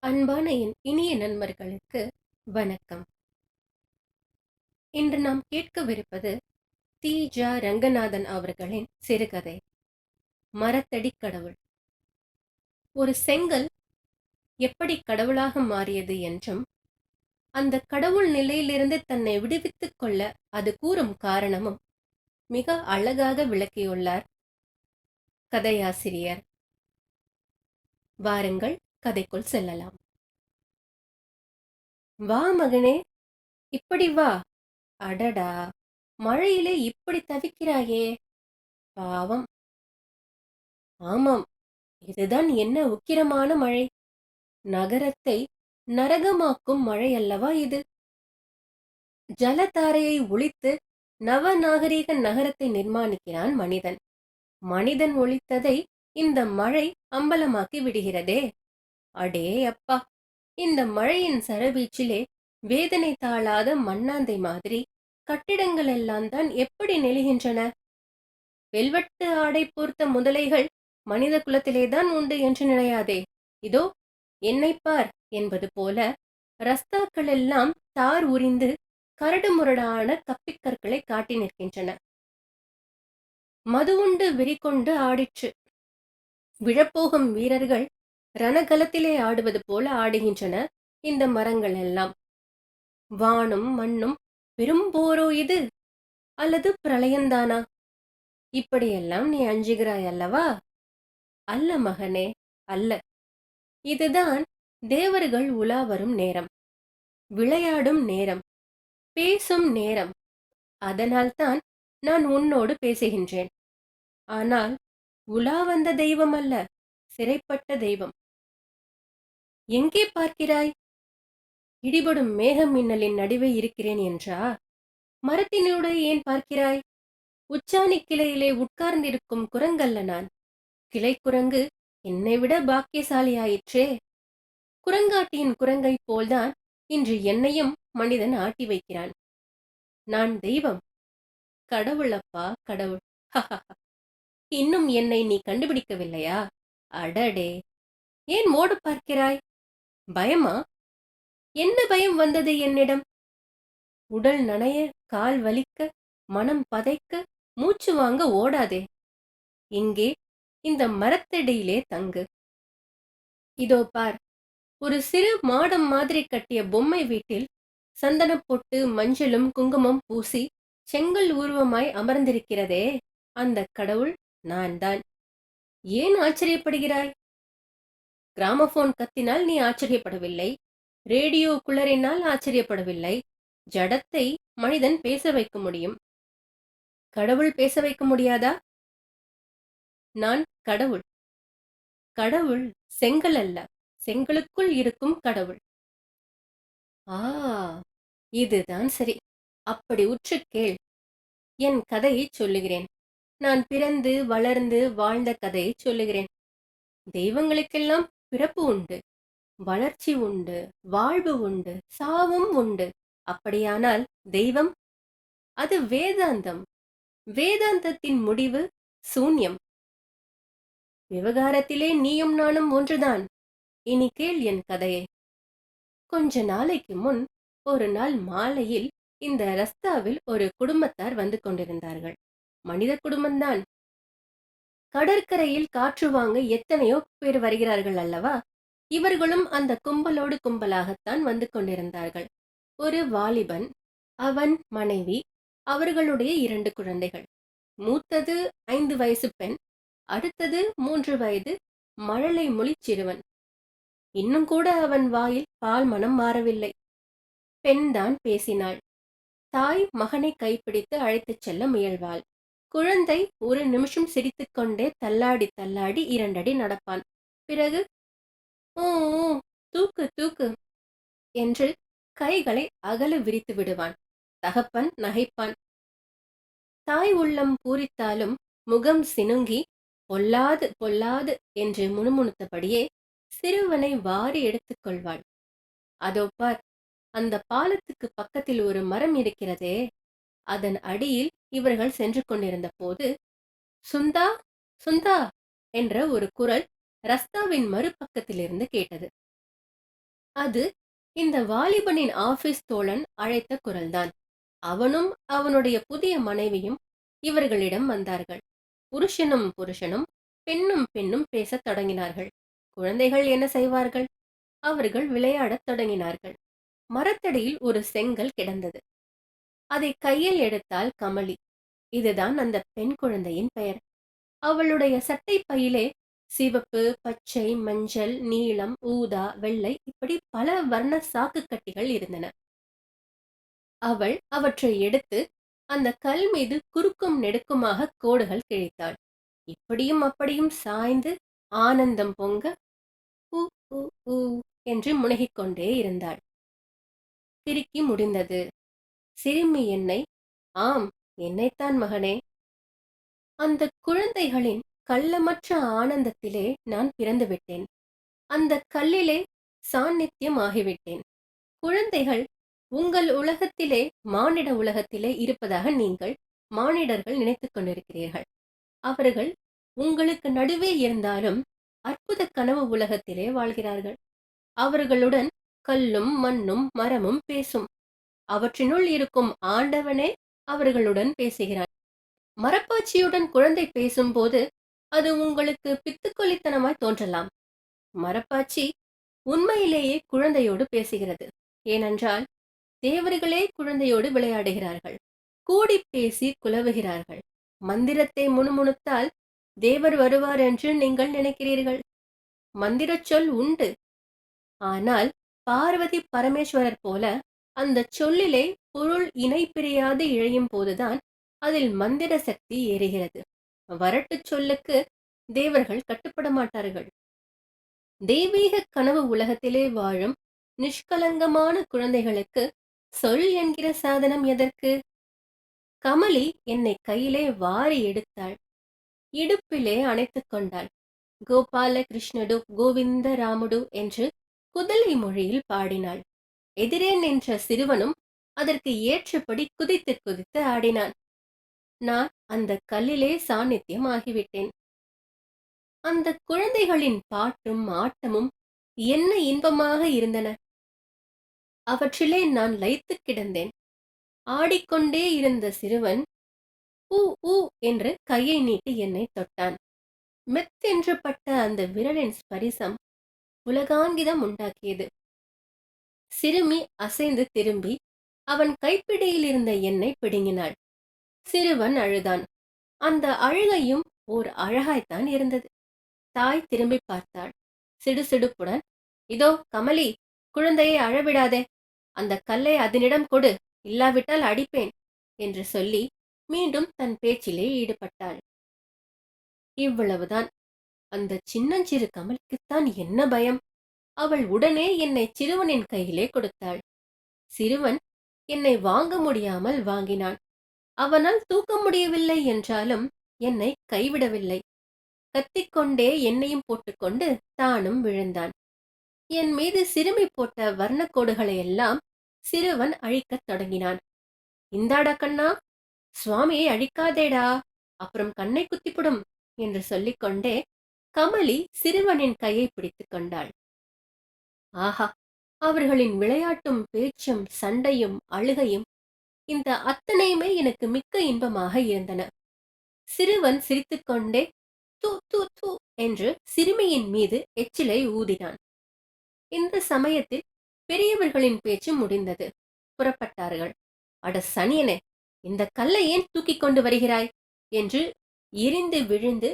அன்பான என் இனிய நண்பர்களுக்கு வணக்கம். இன்று நாம் கேட்கவிருப்பது தி.ஜ. ரங்கநாதன் அவர்களின் சிறுகதை மரத்தடி கடவுள். ஒரு செங்கல் எப்படி கடவுளாக மாறியது என்றும் அந்த கடவுள் நிலையிலிருந்து தன்னை விடுவித்துக் கொள்ள அது கூறும் காரணமும் மிக அழகாக விளக்கியுள்ளார் கதையாசிரியர். வாருங்கள், கதைக்குள் செல்லலாம். வா மகனே, இப்படி வா. அடடா, மழையிலே இப்படி தவிக்கிறாயே, பாவம். ஆமாம், இதுதான் என்ன உக்கிரமான மழை. நகரத்தை நரகமாக்கும் மழை அல்லவா இது. ஜலதாரையை ஒழித்து நவநாகரீக நகரத்தை நிர்மாணிக்கிறான் மனிதன். மனிதன் ஒழித்ததை இந்த மழை அம்பலமாக்கி விடுகிறதே. அடே அப்பா, இந்த மழையின் சரவீச்சிலே வேதனை தாழாத மண்ணாந்தை மாதிரி கட்டிடங்கள் எல்லாம் தான் எப்படி நெளிகின்றன. வெல்வெட்டு ஆடை போர்த்த முதலைகள் மனித குலத்திலேதான் உண்டு என்று நினையாதே. இதோ என்னை பார் என்பது போல ரஸ்தாக்கள் எல்லாம் தார் உரிந்து கரடு முரடான கப்பிக்கற்களை காட்டி நிற்கின்றன. மது உண்டு வெறிகொண்டு ஆடிற்று. விழப்போகும் வீரர்கள் ரணகலத்திலே ஆடுவது போல ஆடுகின்றன இந்த மரங்கள் எல்லாம். வானும் மண்ணும் பெரும் போரோ இது, அல்லது பிரளயந்தானா? இப்படியெல்லாம் நீ அஞ்சுகிறாய் அல்லவா? அல்ல மகனே, அல்ல. இதுதான் தேவர்கள் உலா வரும் நேரம், விளையாடும் நேரம், பேசும் நேரம். அதனால்தான் நான் உன்னோடு பேசுகின்றேன். ஆனால் உலா வந்த தெய்வம் அல்ல, சிறைப்பட்ட தெய்வம். எங்கே பார்க்கிறாய்? இடிபடும் மேகம் மின்னலின் நடுவே இருக்கிறேன் என்றா? மரத்தினோடு ஏன் பார்க்கிறாய்? உச்சாணி கிளையிலே உட்கார்ந்திருக்கும் குரங்கல்ல நான். கிளை குரங்கு என்னை விட பாக்கியசாலியாயிற்றே. குரங்காட்டியின் குரங்கை போல்தான் இன்று என்னையும் மனிதன் ஆட்டி வைக்கிறான். நான் தெய்வம், கடவுள் அப்பா, கடவுள். இன்னும் என்னை நீ கண்டுபிடிக்கவில்லையா? அடடே, ஏன் மோடு பார்க்கிறாய்? பயமா? என்ன பயம் வந்தது என்னிடம்? உடல் நனைய, கால் வலிக்க, மனம் பதைக்க, மூச்சு வாங்க ஓடாதே. இங்கே இந்த மரத்தடியிலே தங்கு. இதோ பார், ஒரு சிறு மாடம் மாதிரி கட்டிய பொம்மை வீட்டில் சந்தனப் பொட்டு மஞ்சளும் குங்குமம் பூசி செங்கல் உருவமாய் அமர்ந்திருக்கிறதே, அந்த கடவுள் நான் தான். ஏன் ஆச்சரியப்படுகிறாய்? கிராமபோன் கத்தினால் நீ ஆச்சரியப்படவில்லை, ரேடியோ குளறினால் ஆச்சரியப்படவில்லை. ஜடத்தை மனிதன் பேச வைக்க முடியும், கடவுள் பேச வைக்க முடியாதா? நான் கடவுள். கடவுள் செங்கல் அல்ல, செங்கலுக்குள் இருக்கும் கடவுள். ஆ, இதுதான் சரி. அப்படி உற்று கேள். என் கதையை சொல்லுகிறேன். நான் பிறந்து வளர்ந்து வாழ்ந்த கதையை சொல்லுகிறேன். தெய்வங்களுக்கெல்லாம் பிறப்பு உண்டு, வளர்ச்சி உண்டு, வாழ்வு உண்டு, சாவும் உண்டு. அப்படியானால் தெய்வம்? அது வேதாந்தம். வேதாந்தத்தின் முடிவு சூன்யம். விவகாரத்திலே நீயும் நானும் ஒன்றுதான். இனி கேள் என் கதையை. கொஞ்ச நாளைக்கு முன் ஒரு நாள் மாலையில் இந்த ரஸ்தாவில் ஒரு குடும்பத்தார் வந்து கொண்டிருந்தார்கள். மனித குடும்பம்தான். கடற்கரையில் காற்று வாங்க எத்தனையோ பேர் வருகிறார்கள் அல்லவா? இவர்களும் அந்த கும்பலோடு கும்பலாகத்தான் வந்து கொண்டிருந்தார்கள். ஒரு வாலிபன், அவன் மனைவி, அவர்களுடைய 2 குழந்தைகள். மூத்தது 5 வயசு பெண், அடுத்தது 3 வயது மழலை மொழி சிறுவன். இன்னும் கூட அவன் வாயில் பால் மனம் மாறவில்லை. பெண்தான் பேசினாள். தாய் மகனை கைப்பிடித்து அழைத்துச் செல்ல முயல்வாள். குழந்தை ஒரு நிமிஷம் சிரித்துக்கொண்டே தள்ளாடி தள்ளாடி 2 அடி நடப்பான். பிறகு ஊ ஊ, தூக்கு தூக்கு என்று கைகளை அகல விரித்து விடுவான். தகப்பன் நகைப்பான். தாய் உள்ளம் பூரித்தாலும் முகம் சினுங்கி பொல்லாது பொல்லாது என்று முணுமுணுத்தபடியே சிறுவனை வாரி எடுத்துக் கொள்வாள். அதோ பார், அந்த பாலத்துக்கு பக்கத்தில் ஒரு மரம் இருக்கிறதே, அதன் அடியில் இவர்கள் சென்று கொண்டிருந்த போது சுந்தா, சுந்தா என்ற ஒரு குரல் ரஸ்தாவின் மறுபக்கத்திலிருந்து கேட்டது. அது இந்த வாலிபனின் ஆபீஸ் தோழன் அழைத்த குரல்தான். அவனும் அவனுடைய புதிய மனைவியும் இவர்களிடம் வந்தார்கள். புருஷனும் பெண்ணும் பெண்ணும் பேசத் தொடங்கினார்கள். குழந்தைகள் என்ன செய்வார்கள்? அவர்கள் விளையாடத் தொடங்கினார்கள். மரத்தடியில் ஒரு செங்கல் கிடந்தது. அதை கையில் எடுத்தாள் கமலி. இதுதான் அந்த பெண் குழந்தையின் பெயர். அவளுடைய சட்டை பையிலே சிவப்பு, பச்சை, மஞ்சள், நீலம், ஊதா, வெள்ளை இப்படி பல வர்ண சாக்கு கட்டிகள் இருந்தன. அவள் அவற்றை எடுத்து அந்த கல் மீது குறுக்கும் நெடுக்குமாக கோடுகள் கிழித்தாள். இப்படியும் அப்படியும் சாய்ந்து ஆனந்தம் பொங்க ஊ ஊ ஊ என்று முனகிக் கொண்டே இருந்தாள். கிறுக்கி முடிந்தது. சிறுமி என்னை, ஆம், என்னைத்தான் மகனே. அந்த குழந்தைகளின் கள்ளமற்ற ஆனந்தத்திலே நான் பிறந்து விட்டேன். அந்த கல்லிலே சாநித்தியம் ஆகிவிட்டேன். குழந்தைகள் உங்கள் உலகத்திலே மானிட உலகத்திலே இருப்பதாக நீங்கள் மானிடர்கள் நினைத்துக் கொண்டிருக்கிறீர்கள். அவர்கள் உங்களுக்கு நடுவே இருந்தாலும் அற்புத கனவு உலகத்திலே வாழ்கிறார்கள். அவர்களுடன் கல்லும் மண்ணும் மரமும் பேசும். அவற்றினுள் இருக்கும் ஆண்டவனே அவர்களுடன் பேசுகிறான். மரப்பாச்சியுடன் குழந்தை பேசும்போது அது உங்களுக்கு பித்துக்கொல்லித்தனமாய் தோன்றலாம். மரப்பாச்சி உண்மையிலேயே குழந்தையோடு பேசுகிறது. ஏனென்றால் தேவர்களே குழந்தையோடு விளையாடுகிறார்கள். கூடி பேசி குலவுகிறார்கள். மந்திரத்தை முணுமுணுத்தால் தேவர் வருவார் என்று நீங்கள் நினைக்கிறீர்கள். மந்திரச் சொல் உண்டு. ஆனால் பார்வதி பரமேஸ்வரர் போல அந்த சொல்லிலே பொருள் இணை பிரியாது இழையும் போதுதான் அதில் மந்திர சக்தி ஏறுகிறது. வரட்டு சொல்லுக்கு தேவர்கள் கட்டுப்பட மாட்டார்கள். தெய்வீக கனவு உலகத்திலே வாழும் நிஷ்கலங்கமான குழந்தைகளுக்கு சொல் என்கிற சாதனம் எதற்கு? கமலி என்னை கையிலே வாரி எடுத்தாள். இடுப்பிலே அணைத்துக் கொண்டாள். கோபால கிருஷ்ணடு கோவிந்த ராமுடு என்று குதலை மொழியில் பாடினாள். எதிரே நின்ற சிறுவனும் அதற்கு ஏற்றபடி குதித்து குதித்து ஆடினான். நான் அந்த கல்லிலே சாநித்தியம் ஆகிவிட்டேன். அந்த குழந்தைகளின் பாட்டும் ஆட்டமும் என்ன இன்பமாக இருந்தன. அவற்றிலே நான் லயித்து கிடந்தேன். ஆடிக்கொண்டே இருந்த சிறுவன் ஊ ஊ என்று கையை நீட்டி என்னை தொட்டான். மெத்தென்று பட்ட அந்த விரலின் ஸ்பரிசம் உலகாங்கிதம் உண்டாக்கியது. சிறுமி அசைந்து திரும்பி அவன் கைப்பிடியில் இருந்த என்னை பிடுங்கினாள். சிறுவன் அழுதான். அந்த அழுகையும் ஓர் அழகாய்த்தான் இருந்தது. தாய் திரும்பி பார்த்தாள் சிடுசிடுப்புடன். இதோ கமலி, குழந்தையை அழவிடாதே. அந்த கல்லை அதனிடம் கொடு, இல்லாவிட்டால் அடிப்பேன் என்று சொல்லி மீண்டும் தன் பேச்சிலே ஈடுபட்டாள். இவ்வளவுதான். அந்த சின்னஞ்சிறு கமலிக்குத்தான் என்ன பயம்! அவள் உடனே என்னை சிறுவனின் கையிலே கொடுத்தாள். சிறுவன் என்னை வாங்க முடியாமல் வாங்கினான். அவனால் தூக்க முடியவில்லை என்றாலும் என்னை கைவிடவில்லை. கத்திக்கொண்டே என்னையும் போட்டுக்கொண்டு தானும் விழுந்தான். என் மீது சிறுமி போட்ட வர்ணக்கோடுகளை எல்லாம் சிறுவன் அழிக்கத் தொடங்கினான். இந்தாடா கண்ணா, சுவாமியை அழிக்காதேடா, அப்புறம் கண்ணை குத்திவிடும் என்று சொல்லிக்கொண்டே கமலி சிறுவனின் கையை பிடித்துக் கொண்டாள். ஆஹா, அவர்களின் விளையாட்டும் பேச்சும் சண்டையும் அழுகையும் இந்த அத்தனையுமே எனக்கு மிக்க இன்பமாக இருந்தன. சிறுவன் சிரித்துக்கொண்டே தூ தூ தூ என்று சிறுமியின் மீது எச்சிலை ஊதினான். இந்த சமயத்தில் பெரியவர்களின் பேச்சு முடிந்தது. புறப்பட்டார்கள். அட சனியனே, இந்த கல்லை ஏன் தூக்கிக் கொண்டு வருகிறாய் என்று எரிந்து விழுந்து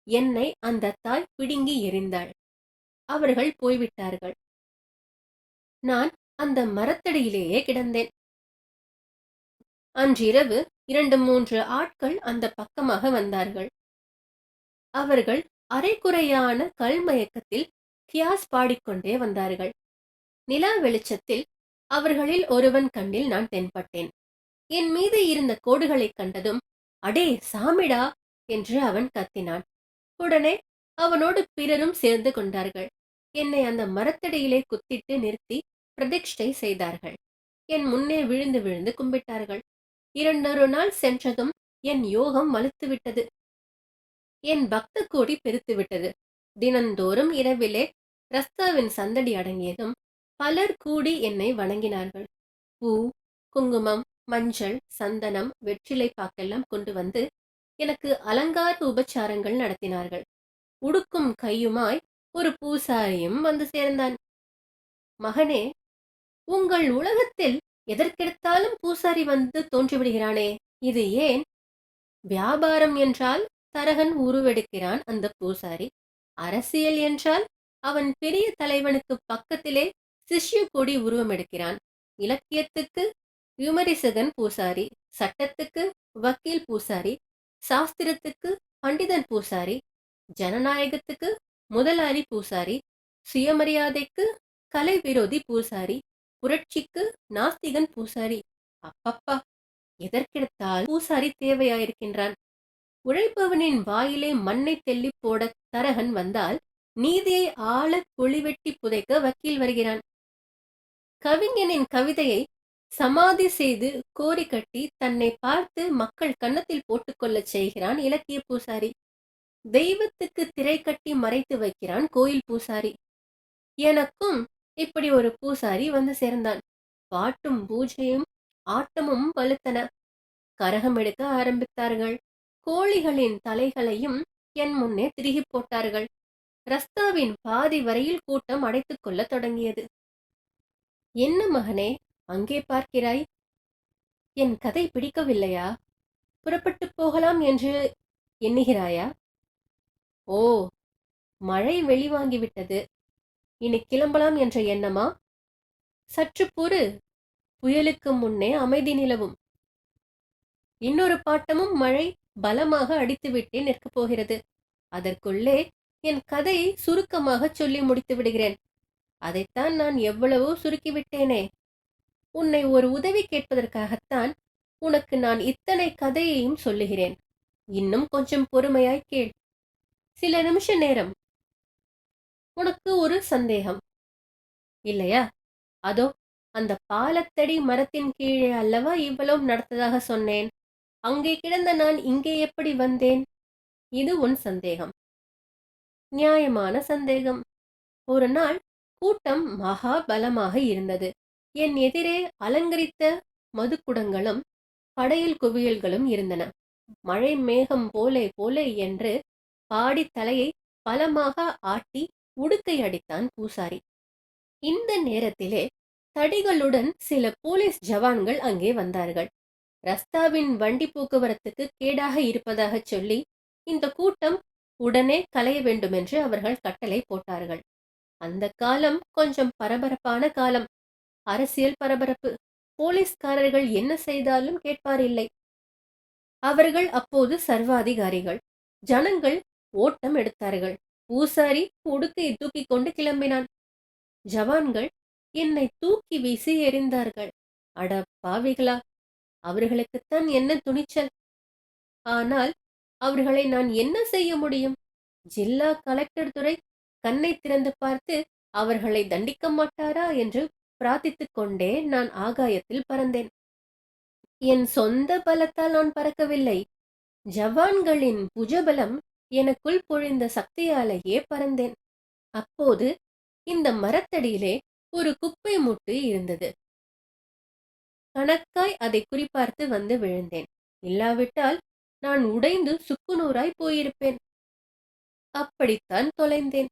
என்னை அந்த தாய் பிடுங்கி எறிந்தாள். அவர்கள் போய்விட்டார்கள். நான் அந்த மரத்தடியிலேயே கிடந்தேன். அன்றிரவு 2-3 ஆட்கள் அந்த பக்கமாக வந்தார்கள். அவர்கள் அரைகுறையான கல்மயக்கத்தில் கியாஸ் பாடிக்கொண்டே வந்தார்கள். நிலா வெளிச்சத்தில் அவர்களில் ஒருவன் கண்ணில் நான் தென்பட்டேன். என் மீது இருந்த கோடுகளைக் கண்டதும், அடே சாமிடா என்று அவன் கத்தினான். உடனே அவனோடு பிறரும் சேர்ந்து கொண்டார்கள். என்னை அந்த மரத்தடியிலே குத்திட்டு நிறுத்தி பிரதிஷ்டை செய்தார்கள். என் முன்னே விழுந்து விழுந்து கும்பிட்டார்கள். 2 நாள் சென்றதும் என் யோகம் வலுத்துவிட்டது. என் பக்த கோடி பெருத்துவிட்டது. தினந்தோறும் இரவிலே ரஸ்தாவின் சந்தடி அடங்கியதும் பலர் கூடி என்னை வணங்கினார்கள். பூ, குங்குமம், மஞ்சள், சந்தனம், வெற்றிலை பாக்கெல்லாம் கொண்டு வந்து எனக்கு அலங்கார உபச்சாரங்கள் நடத்தினார்கள். உடுக்கும் கையுமாய் ஒரு பூசாரியும் வந்து சேர்ந்தான். மகனே, உங்கள் உலகத்தில் எதற்கெடுத்தாலும் பூசாரி வந்து தோன்றிவிடுகிறானே, இது ஏன்? வியாபாரம் என்றால் தரகன் உருவெடுக்கிறான் அந்த பூசாரி. அரசியல் என்றால் அவன் பெரிய தலைவனுக்கு பக்கத்திலே சிஷ்ய கொடி உருவம் எடுக்கிறான். இலக்கியத்துக்கு விமரிசகன் பூசாரி, சட்டத்துக்கு வக்கீல் பூசாரி, சாஸ்திரத்துக்கு பண்டிதன் பூசாரி, ஜனநாயகத்துக்கு முதலாளி பூசாரி, சுயமரியாதைக்கு கலை விரோதி பூசாரி, புரட்சிக்கு நாஸ்திகன் பூசாரி. அப்பப்பா, எதற்கெடுத்தால் பூசாரி தேவையாயிருக்கின்றான். உழைப்பவனின் வாயிலே மண்ணை தெள்ளி போட தரகன் வந்தால் நீதியை ஆழ குழிவெட்டி புதைக்க வக்கீல் வருகிறான். கவிஞனின் கவிதையை சமாதி செய்து கோரி கட்டி தன்னை பார்த்து மக்கள் கன்னத்தில் போட்டுக்கொள்ளச் செய்கிறான் இலக்கிய பூசாரி. தெய்வத்துக்கு திரை கட்டி மறைத்து வைக்கிறான் கோயில் பூசாரி. எனக்கும் இப்படி ஒரு பூசாரி வந்து சேர்ந்தான். பாட்டும் பூஜையும் ஆட்டமும் வலுத்தன. கரகம் எடுக்க ஆரம்பித்தார்கள். கோழிகளின் தலைகளையும் என் முன்னே திருகி போட்டார்கள். ரஸ்தாவின் பாதி வரையில் கூட்டம் அடைத்துக் கொள்ள தொடங்கியது. என்ன மகனே, அங்கே பார்க்கிறாய்? என் கதை பிடிக்கவில்லையா? புறப்பட்டு போகலாம் என்று எண்ணுகிறாயா? ஓ, மழை வெளிவாங்கிவிட்டது, இனி கிளம்பலாம் என்ற எண்ணமா? சற்று பொறு, புயலுக்கு முன்னே அமைதி நிலவும். இன்னொரு பாட்டமும் மழை பலமாக அடித்துவிட்டே நிற்கப் போகிறது. அதற்குள்ளே என் கதையை சுருக்கமாக சொல்லி முடித்து விடுகிறேன். அதைத்தான் நான் எவ்வளவோ சுருக்கிவிட்டேனே. உன்னை ஒரு உதவி கேட்பதற்காகத்தான் உனக்கு நான் இத்தனை கதையையும் சொல்லுகிறேன். இன்னும் கொஞ்சம் பொறுமையாய் கேள். சில நிமிஷ நேரம். உனக்கு ஒரு சந்தேகம் இல்லையா? அதோ அந்த பாலத்தடி மரத்தின் கீழே அல்லவா இவ்வளவு நடந்ததாக சொன்னேன். அங்கே கிடந்த நான் இங்கே எப்படி வந்தேன்? இது உன் சந்தேகம். நியாயமான சந்தேகம். ஒரு நாள் கூட்டம் மகா பலமாக இருந்தது. என் எதிரே அலங்கரித்த மதுக்குடங்களும் படையல் குவியல்களும் இருந்தன. மழை மேகம் போலே போலே என்று பாடி தலையை பலமாக ஆட்டி உடுக்கை அடித்தான் பூசாரி. இந்த நேரத்திலே தடிகளுடன் சில போலீஸ் ஜவான்கள் அங்கே வந்தார்கள். ரஸ்தாவின் வண்டி போக்குவரத்துக்கு கேடாக இருப்பதாக சொல்லி இந்த கூட்டம் உடனே கலைய வேண்டுமென்று அவர்கள் கட்டளை போட்டார்கள். அந்த காலம் கொஞ்சம் பரபரப்பான காலம். அரசியல் பரபரப்பு. போலீஸ்காரர்கள் என்ன செய்தாலும் கேட்பாரில்லை. அவர்கள் அப்போது சர்வாதிகாரிகள். ஜனங்கள் ஓட்டம் எடுத்தார்கள். பூசாரி உடுக்கையை தூக்கி கொண்டு கிளம்பினான். ஜவான்கள் என்னை தூக்கி வீசி எறிந்தார்கள். அட பாவிகளா, அவர்களுக்குத்தான் என்ன துணிச்சல்! ஆனால் அவர்களை நான் என்ன செய்ய முடியும்? ஜில்லா கலெக்டர் துரை கண்ணை திறந்து பார்த்து அவர்களை தண்டிக்க மாட்டாரா என்று பிரார்த்தித்துக் கொண்டே நான் ஆகாயத்தில் பறந்தேன். என் சொந்த பலத்தால் நான் பறக்கவில்லை. ஜவான்களின் புஜபலம் எனக்குள் பொழிந்த சக்தியாலேயே பறந்தேன். அப்போது இந்த மரத்தடியிலே ஒரு குப்பை மூட்டு இருந்தது. கணக்காய் அதை குறிப்பார்த்து வந்து விழுந்தேன். இல்லாவிட்டால் நான் உடைந்து சுக்குநூறாய் போயிருப்பேன். அப்படித்தான் தொலைந்தேன்.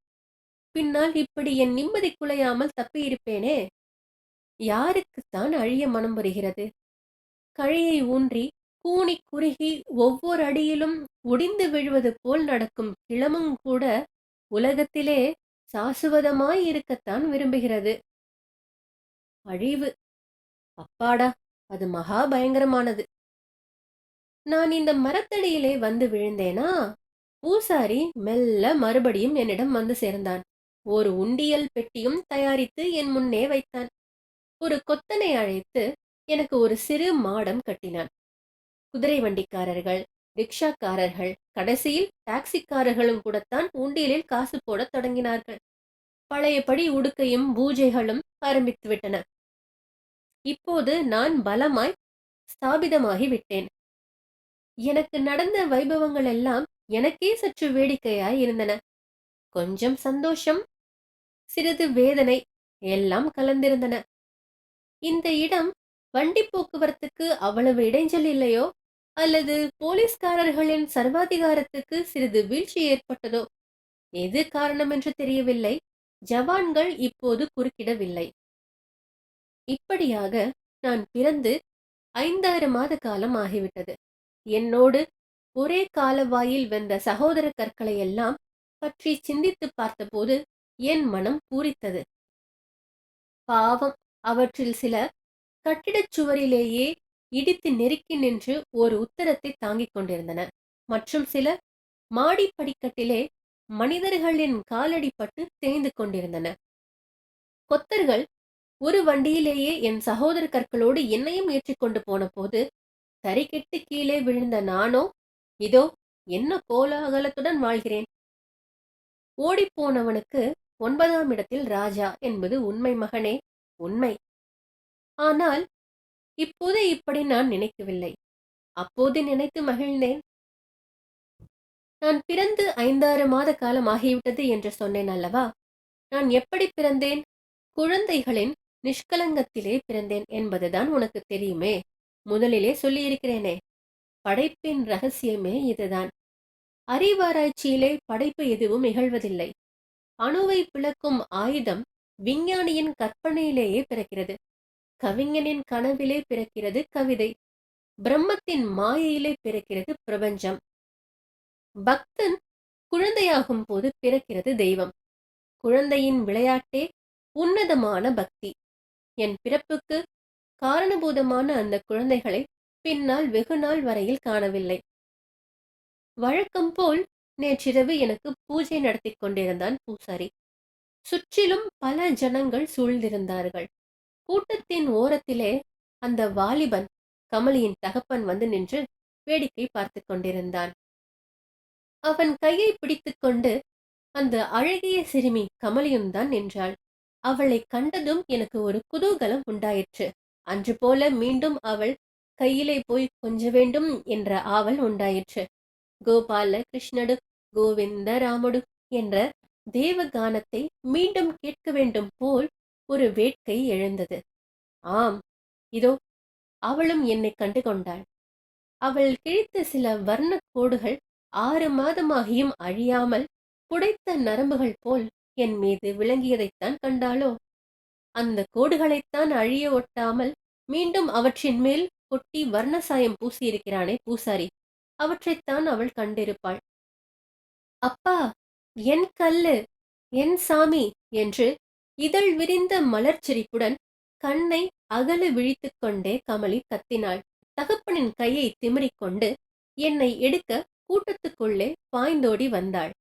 பின்னால் இப்படி என் நிம்மதி குலையாமல் தப்பியிருப்பேனே. யாருக்குத்தான் அழிய மனம் வருகிறது? கழையை ஊன்றி கூனி குறுகி ஒவ்வொரு அடியிலும் ஒடிந்து விழுவது போல் நடக்கும் கிளமும் கூட உலகத்திலே சாசுவதமாய் இருக்கத்தான் விரும்புகிறது. அழிவு, அப்பாடா, அது மகா பயங்கரமானது. நான் இந்த மரத்தடியிலே வந்து விழுந்தேனா? பூசாரி மெல்ல மறுபடியும் என்னிடம் வந்து சேர்ந்தான். ஒரு உண்டியல் பெட்டியும் தயாரித்து என் முன்னே வைத்தான். ஒரு கொத்தனை அழைத்து எனக்கு ஒரு சிறு மாடம் கட்டினான். குதிரை வண்டிக்காரர்கள், ரிக்ஷாக்காரர்கள், கடைசியில் டாக்ஸிக்காரர்களும் கூடத்தான் உண்டியலில் காசு போடத் தொடங்கினார்கள். பழையபடி உடுக்கையும் பூஜைகளும் ஆரம்பித்து விட்டன. இப்போது நான் பலமாய் ஸ்தாபிதமாகி விட்டேன். எனக்கு நடந்த வைபவங்கள் எல்லாம் எனக்கே சற்று வேடிக்கையாய் இருந்தன. கொஞ்சம் சந்தோஷம், சிறிது வேதனை. எல்லாம் கலந்திருந்தன. இந்த இடம் வண்டி போக்குவரத்துக்கு அவ்வளவு இடைஞ்சல் இல்லையோ, அல்லது போலீஸ்காரர்களின் சர்வாதிகாரத்துக்கு சிறிது வீழ்ச்சி ஏற்பட்டதோ, எது காரணம் என்று தெரியவில்லை. ஜவான்கள் இப்போது குறுக்கிடவில்லை. இப்படியாக நான் பிறந்து 5-6 மாத காலம் ஆகிவிட்டது. என்னோடு ஒரே காலவாயில் வென்ற சகோதர கற்களை எல்லாம் பற்றி சிந்தித்து பார்த்தபோது என் மனம் பூரித்தது. பாவம், அவற்றில் சில கட்டிடச் சுவரிலேயே இடித்து நெருக்கி நின்று ஒரு உத்தரத்தை தாங்கிக் கொண்டிருந்தன. மற்றும் சில மாடி படிக்கட்டிலே மனிதர்களின் காலடிப்பட்டு தேய்ந்து கொண்டிருந்தன. கொத்தர்கள் ஒரு வண்டியிலேயே என் சகோதர கற்களோடு என்னையும் ஏற்றிக்கொண்டு போன போது தறிகெட்டு கீழே விழுந்த நானோ இதோ என்ன கோலாகலத்துடன் வாழ்கிறேன். ஓடிப்போனவனுக்கு 9ஆம் இடத்தில் ராஜா என்பது உண்மை மகனே, உண்மை. ஆனால் இப்போது இப்படி நான் நினைக்கவில்லை. அப்போது நினைத்து மகிழ்ந்தேன். நான் பிறந்து 5-6 மாத காலம் ஆகிவிட்டது என்று சொன்னேன் அல்லவா? நான் எப்படி பிறந்தேன்? குழந்தைகளின் நிஷ்கலங்கத்திலே பிறந்தேன் என்பதுதான் உனக்கு தெரியுமே. முதலிலே சொல்லியிருக்கிறேனே. படைப்பின் ரகசியமே இதுதான். அறிவாராய்ச்சியிலே படைப்பு எதுவும் நிகழ்வதில்லை. அணுவை பிளக்கும் ஆயுதம் விஞ்ஞானியின் கற்பனையிலேயே பிறக்கிறது. கவிஞனின் கனவிலே பிறக்கிறது கவிதை. பிரம்மத்தின் மாயையிலே பிறக்கிறது பிரபஞ்சம். பக்தன் குழந்தையாகும் போது பிறக்கிறது தெய்வம். குழந்தையின் விளையாட்டே உன்னதமான பக்தி. என் பிறப்புக்கு காரணபூதமான அந்த குழந்தைகளை பின்னால் வெகுநாள் வரையில் காணவில்லை. வழக்கம் போல் நேற்றிரவு எனக்கு பூஜை நடத்தி கொண்டிருந்தான் பூசாரி. சுற்றிலும் பல ஜனங்கள் சூழ்ந்திருந்தார்கள். கூட்டத்தின் ஓரத்திலே அந்த வாலிபன் கமலியின் தகப்பன் வந்து நின்று வேடிக்கை பார்த்து கொண்டிருந்தான். அவன் கையை பிடித்துக்கொண்டு அந்த அழகிய சிறுமி கமலியும் தான் நின்றாள். அவளை கண்டதும் எனக்கு ஒரு குதூகலம் உண்டாயிற்று. அன்று போல மீண்டும் அவள் கையிலே போய் கொஞ்ச வேண்டும் என்ற ஆவல் உண்டாயிற்று. கோபால கிருஷ்ணடு கோவிந்த ராமுடு என்ற தேவகானத்தை மீண்டும் கேட்க வேண்டும் போல் ஒரு வேட்கை எழுந்தது. ஆம், இதோ அவளும் என்னை கண்டு கொண்டாள். அவள் கிழித்த சில வர்ண கோடுகள் 6 மாதமாகியும் அழியாமல் புடைத்த நரம்புகள் போல் என் மீது விளங்கியதைத்தான் கண்டாளோ? அந்த கோடுகளைத்தான் அழிய ஒட்டாமல் மீண்டும் அவற்றின் மேல் கொட்டி வர்ணசாயம் பூசியிருக்கிறானே பூசாரி, அவற்றைத்தான் அவள் கண்டிருப்பாள். அப்பா, என் கல்லு, என் சாமி என்று இதழ் விரிந்த மலர்ச்சிரிப்புடன் கண்ணை அகல விழித்துக் கொண்டே கமலி கத்தினாள். தகப்பனின் கையை திமிரிக்கொண்டு என்னை எடுக்க கூட்டத்துக்குள்ளே பாய்ந்தோடி வந்தாள்.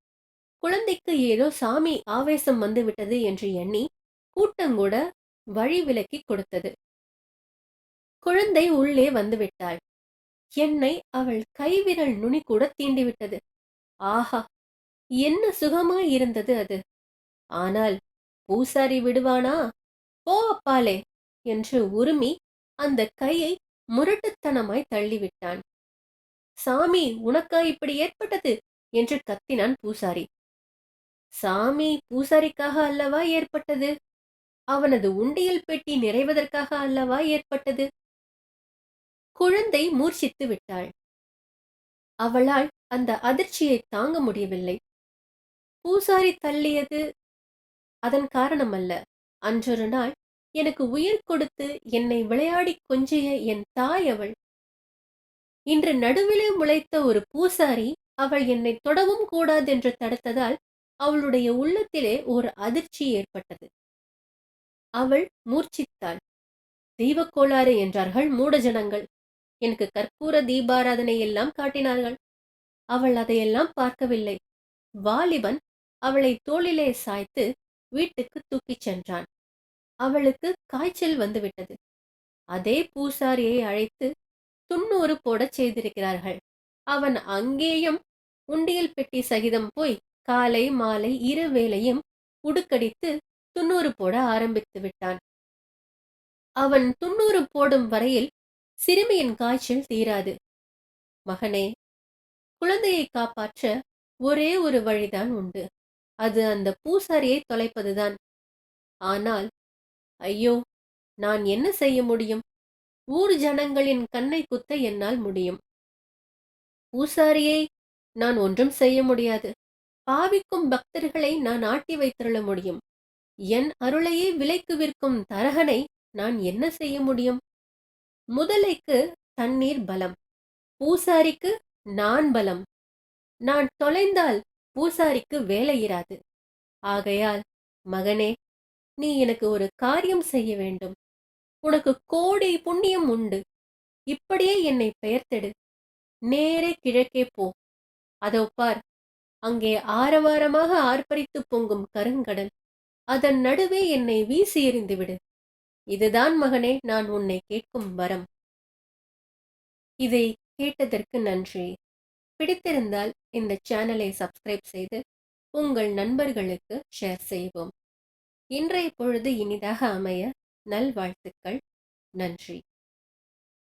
குழந்தைக்கு ஏதோ சாமி ஆவேசம் வந்துவிட்டது என்று எண்ணி கூட்டங்கூட வழி விலக்கி கொடுத்தது. குழந்தை உள்ளே வந்துவிட்டாள். என்னை அவள் கைவிரல் நுனி கூட தீண்டிவிட்டது. ஆஹா, என்ன சுகமாயிருந்தது அது! ஆனால் பூசாரி விடுவானா? போ அப்பாலே என்று உருமி அந்த கையை முரட்டுத்தனமாய் தள்ளிவிட்டான். சாமி, உனக்கா இப்படி ஏற்பட்டது என்று கத்தினான் பூசாரி. சாமி பூசாரிக்காக அல்லவா ஏற்பட்டது? அவனது உண்டியல் பெட்டி நிறைவதற்காக அல்லவா ஏற்பட்டது? குழந்தை மூர்ச்சித்து விட்டாள். அவளால் அந்த அதிர்ச்சியை தாங்க முடியவில்லை. பூசாரி தள்ளியது அதன் காரணம் அல்ல. அன்றொரு நாள் எனக்கு உயிர் கொடுத்து என்னை விளையாடி கொஞ்சிய என் தாய் அவள். இன்று நடுவிலே முளைத்த ஒரு பூசாரி அவள் என்னை தொடவும் கூடாதென்று தடுத்ததால் அவளுடைய உள்ளத்திலே ஒரு அதிர்ச்சி ஏற்பட்டது. அவள் மூர்ச்சித்தாள். தெய்வக்கோளாறு என்றார்கள் மூடஜனங்கள். எனக்கு கற்பூர தீபாராதனை எல்லாம் காட்டினார்கள். அவள் அதையெல்லாம் பார்க்கவில்லை. வாலிபன் அவளை தோளிலே சாய்த்து வீட்டுக்கு தூக்கிச் சென்றான். அவளுக்கு காய்ச்சல் வந்துவிட்டது. அதே பூசாரியை அழைத்து 90 போடச் செய்திருக்கிறார்கள். அவன் அங்கேயும் உண்டியல் பெட்டி சகிதம் போய் காலை மாலை இருவேளையும் உடுக்கடித்து 90 போட ஆரம்பித்து விட்டான். அவன் 90 போடும் வரையில் சிறுமியின் காய்ச்சல் தீராது. மகனே, குழந்தையை காப்பாற்ற ஒரே ஒரு வழிதான் உண்டு. அது அந்த பூசாரியை தொலைப்பதுதான். ஆனால் ஐயோ, நான் என்ன செய்ய முடியும்? ஊர் ஜனங்களின் கண்ணை குத்த என்னால் முடியும். பூசாரியை நான் ஒன்றும் செய்ய முடியாது. பாவிக்கும் பக்தர்களை நான் ஆட்டி வைத்திருள முடியும். என் அருளையே விலைக்கு விற்கும் தரகனை நான் என்ன செய்ய முடியும்? முதலைக்கு தண்ணீர் பலம், பூசாரிக்கு நான் பலம். நான் தொலைந்தால் பூசாரிக்கு வேலை இராது. ஆகையால் மகனே, நீ எனக்கு ஒரு காரியம் செய்ய வேண்டும். உனக்கு கோடி புண்ணியம் உண்டு. இப்படியே என்னை பெயர்த்தெடு. நேரே கிழக்கே போ. அதோ பார், அங்கே ஆரவாரமாக ஆர்ப்பரித்து பொங்கும் கருங்கடல். அதன் நடுவே என்னை வீசி எறிந்து விடு. இதுதான் மகனே நான் உன்னை கேட்கும் வரம். இதை கேட்டதற்கு நன்றி. பிடித்திருந்தால் இந்த சேனலை சப்ஸ்கிரைப் செய்து உங்கள் நண்பர்களுக்கு ஷேர் செய்வோம். இன்றைய பொழுது இனிதாக அமைய நல்வாழ்த்துக்கள். நன்றி.